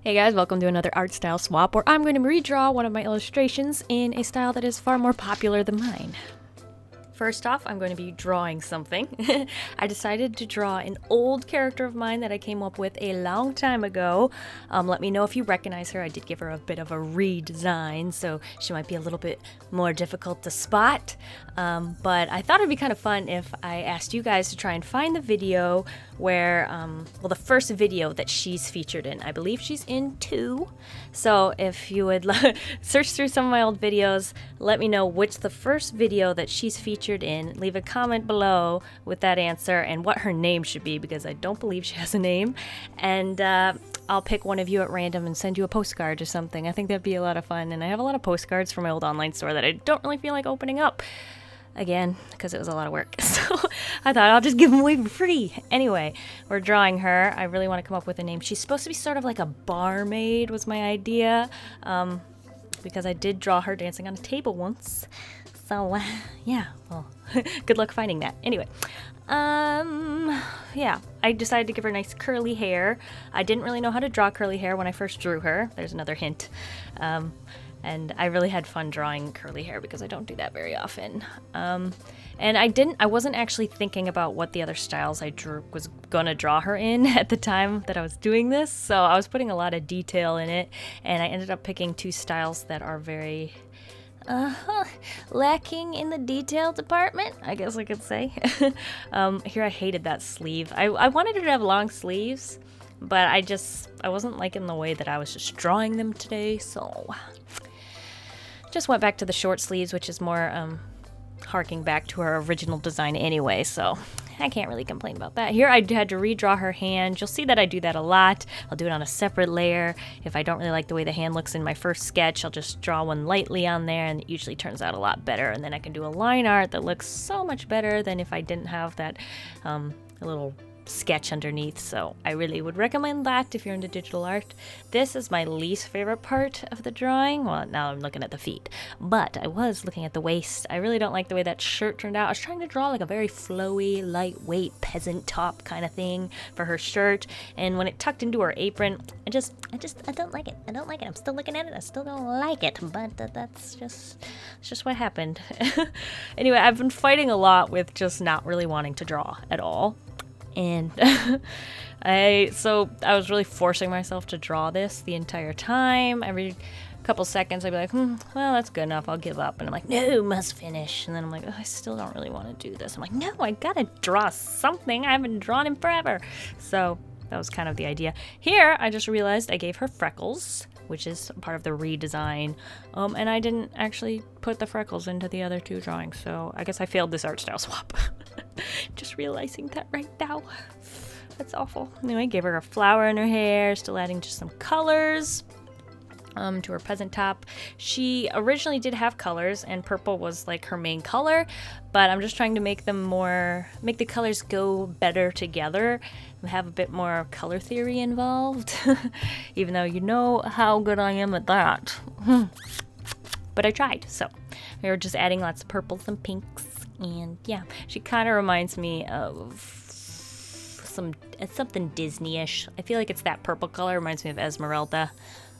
Hey guys, welcome to another art style swap where I'm going to redraw one of my illustrations in a style that is far more popular than mine. First off, I'm going to be drawing something. I decided to draw an old character of mine that I came up with a long time ago. Let me know if you recognize her. I did give her a bit of a redesign, so she might be a little bit more difficult to spot. But I thought it'd be kind of fun if I asked you guys to try and find the video where, the first video that she's featured in. I believe she's in 2. So if you would search through some of my old videos, let me know which the first video that she's featured in. Leave a comment below with that answer and what her name should be, because I don't believe she has a name. And I'll pick one of you at random and send you a postcard or something. I think that'd be a lot of fun. And I have a lot of postcards from my old online store that I don't really feel like opening up again because it was a lot of work. So I thought I'll just give them away for free. Anyway, we're drawing her. I really want to come up with a name. She's supposed to be sort of like a barmaid was my idea, because I did draw her dancing on a table once. So yeah, well, good luck finding that. Anyway, yeah, I decided to give her nice curly hair. I didn't really know how to draw curly hair when I first drew her. There's another hint. And I really had fun drawing curly hair because I don't do that very often. And I wasn't actually thinking about what the other styles I was gonna draw her in at the time that I was doing this. So I was putting a lot of detail in it, and I ended up picking 2 styles that are very lacking in the detail department, I guess I could say. Here I hated that sleeve. I wanted her to have long sleeves, but I wasn't liking the way that I was just drawing them today, so just went back to the short sleeves, which is more harking back to her original design anyway, so I can't really complain about that. Here I had to redraw her hand. You'll see that I do that a lot. I'll do it on a separate layer. If I don't really like the way the hand looks in my first sketch, I'll just draw one lightly on there, and it usually turns out a lot better. And then I can do a line art that looks so much better than if I didn't have that little sketch underneath. So I really would recommend that if you're into digital art. This is my least favorite part of the drawing. Well, now I'm looking at the feet, but I was looking at the waist. I really don't like the way that shirt turned out. I was trying to draw like a very flowy, lightweight peasant top kind of thing for her shirt, and when it tucked into her apron, I don't like it. I don't like it. I'm still looking at it. I still don't like it, but that's just what happened. Anyway, I've been fighting a lot with just not really wanting to draw at all. And I was really forcing myself to draw this the entire time. Every couple seconds I'd be like, well, that's good enough, I'll give up. And I'm like, no, must finish. And then I'm like, I still don't really want to do this. I'm like, no, I gotta draw something. I haven't drawn in forever. So that was kind of the idea. Here, I just realized I gave her freckles, which is part of the redesign. And I didn't actually put the freckles into the other 2 drawings. So I guess I failed this art style swap. Just realizing that right now. That's awful. Anyway, gave her a flower in her hair, still adding just some colors to her peasant top. She originally did have colors, and purple was like her main color, but I'm just trying to make the colors go better together and have a bit more color theory involved, even though you know how good I am at that. But I tried, so we were just adding lots of purples and pinks. And yeah, she kind of reminds me of something Disney-ish. I feel like it's that purple color, reminds me of Esmeralda.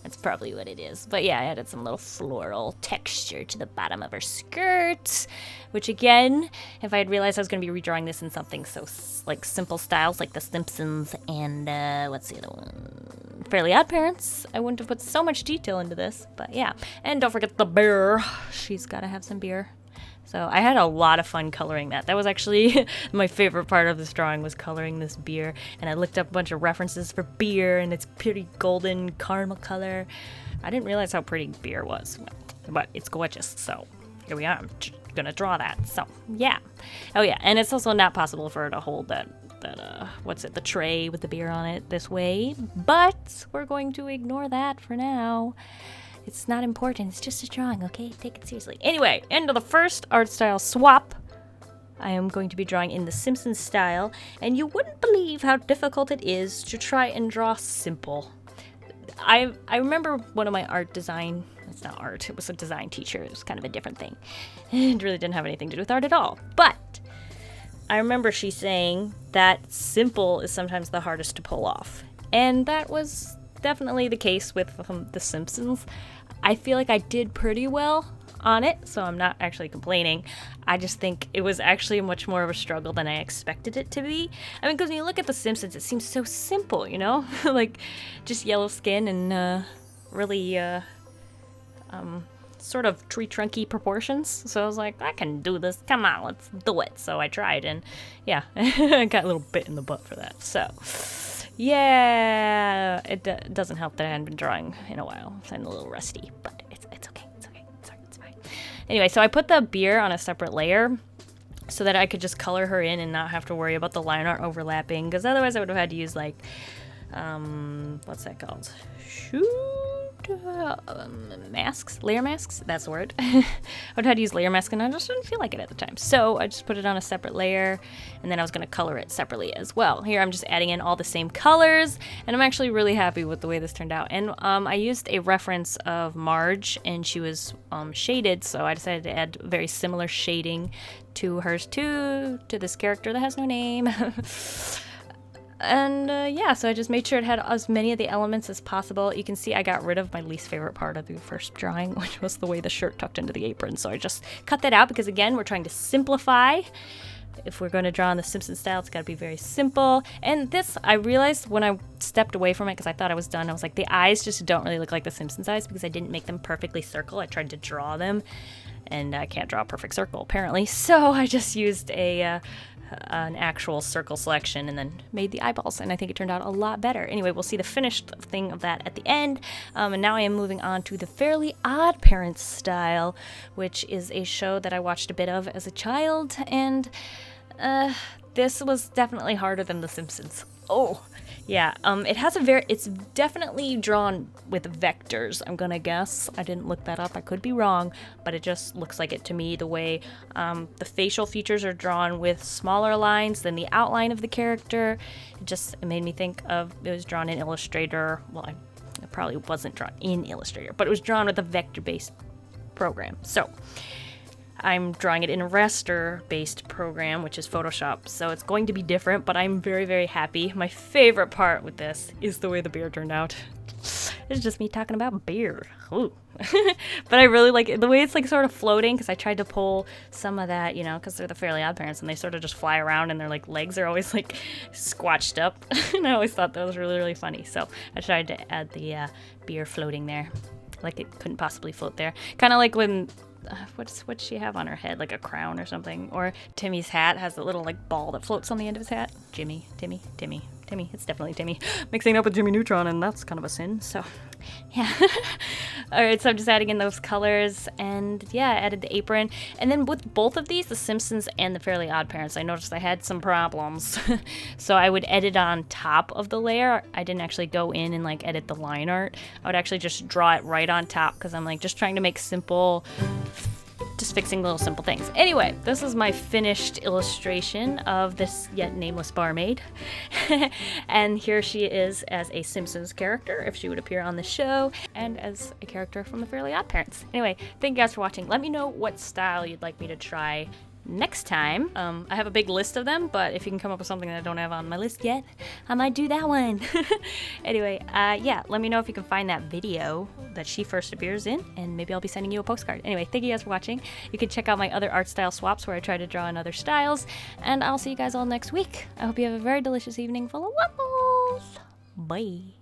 That's probably what it is. But yeah, I added some little floral texture to the bottom of her skirt, which again, if I had realized I was going to be redrawing this in something so like simple styles like The Simpsons and what's the other one? Fairly Odd Parents, I wouldn't have put so much detail into this. But yeah, and don't forget the beer. She's got to have some beer. So I had a lot of fun coloring that. That was actually my favorite part of this drawing, was coloring this beer. And I looked up a bunch of references for beer, and it's pretty golden caramel color. I didn't realize how pretty beer was, but it's gorgeous. So here we are. I'm gonna draw that. So yeah. Oh yeah, and it's also not possible for her to hold the tray with the beer on it this way. But we're going to ignore that for now. It's not important. It's just a drawing, okay? Take it seriously. Anyway, into the first art style swap. I am going to be drawing in the Simpsons style, and you wouldn't believe how difficult it is to try and draw simple. I remember one of my it's not art, it was a design teacher. It was kind of a different thing. It really didn't have anything to do with art at all. But I remember she saying that simple is sometimes the hardest to pull off. And that was definitely the case with The Simpsons. I feel like I did pretty well on it, so I'm not actually complaining. I just think it was actually much more of a struggle than I expected it to be. I mean, because when you look at The Simpsons, it seems so simple, you know? Like, just yellow skin and really sort of tree trunky proportions. So I was like, I can do this. Come on, let's do it. So I tried, and yeah, I got a little bit in the butt for that. So yeah, it doesn't help that I hadn't been drawing in a while. So I'm a little rusty, but it's okay. It's fine. Anyway, so I put the beer on a separate layer so that I could just color her in and not have to worry about the line art overlapping, because otherwise I would have had to use like, what's that called? Masks? Layer masks? That's the word. I would have had to use layer masks, and I just didn't feel like it at the time. So I just put it on a separate layer, and then I was going to color it separately as well. Here I'm just adding in all the same colors, and I'm actually really happy with the way this turned out. And I used a reference of Marge, and she was shaded, so I decided to add very similar shading to hers too, to this character that has no name. And yeah, so I just made sure it had as many of the elements as possible. You can see I got rid of my least favorite part of the first drawing, which was the way the shirt tucked into the apron. So I just cut that out because, again, we're trying to simplify. If we're going to draw in the Simpsons style, it's got to be very simple. And this, I realized when I stepped away from it because I thought I was done, I was like, the eyes just don't really look like the Simpsons eyes because I didn't make them perfectly circle. I tried to draw them, and I can't draw a perfect circle, apparently. So I just used an actual circle selection and then made the eyeballs, and I think it turned out a lot better. Anyway, we'll see the finished thing of that at the end. And now I am moving on to the Fairly Odd Parents style, which is a show that I watched a bit of as a child, and this was definitely harder than The Simpsons. Oh, yeah. It's definitely drawn with vectors, I'm gonna guess. I didn't look that up. I could be wrong, but it just looks like it to me, the way the facial features are drawn with smaller lines than the outline of the character. It made me think of, it was drawn in Illustrator. Well, it probably wasn't drawn in Illustrator, but it was drawn with a vector-based program. So I'm drawing it in a raster-based program, which is Photoshop, so it's going to be different, but I'm very, very happy. My favorite part with this is the way the beer turned out. It's just me talking about beer. Ooh. But I really like it, the way it's like sort of floating, because I tried to pull some of that, you know, because they're the Fairly Odd Parents, and they sort of just fly around, and their like legs are always like squatched up. And I always thought that was really, really funny. So I tried to add the beer floating there, like it couldn't possibly float there. Kind of like when what's she have on her head, like a crown or something, or Timmy's hat has a little like ball that floats on the end of his hat. Timmy, it's definitely Timmy, mixing up with Jimmy Neutron, and that's kind of a sin, so yeah. Alright, so I'm just adding in those colors, and yeah, I added the apron. And then with both of these, The Simpsons and the Fairly Odd Parents, I noticed I had some problems. So I would edit on top of the layer. I didn't actually go in and like edit the line art. I would actually just draw it right on top, because I'm like just trying to make simple, just fixing little simple things. Anyway, this is my finished illustration of this yet nameless barmaid. And here she is as a Simpsons character, if she would appear on the show, and as a character from the Fairly Odd Parents. Anyway, thank you guys for watching. Let me know what style you'd like me to try next time. I have a big list of them, but if you can come up with something that I don't have on my list yet, I might do that one. Anyway, yeah, let me know if you can find that video that she first appears in, and maybe I'll be sending you a postcard. Anyway, thank you guys for watching. You can check out my other art style swaps where I try to draw in other styles, and I'll see you guys all next week. I hope you have a very delicious evening full of waffles. Bye.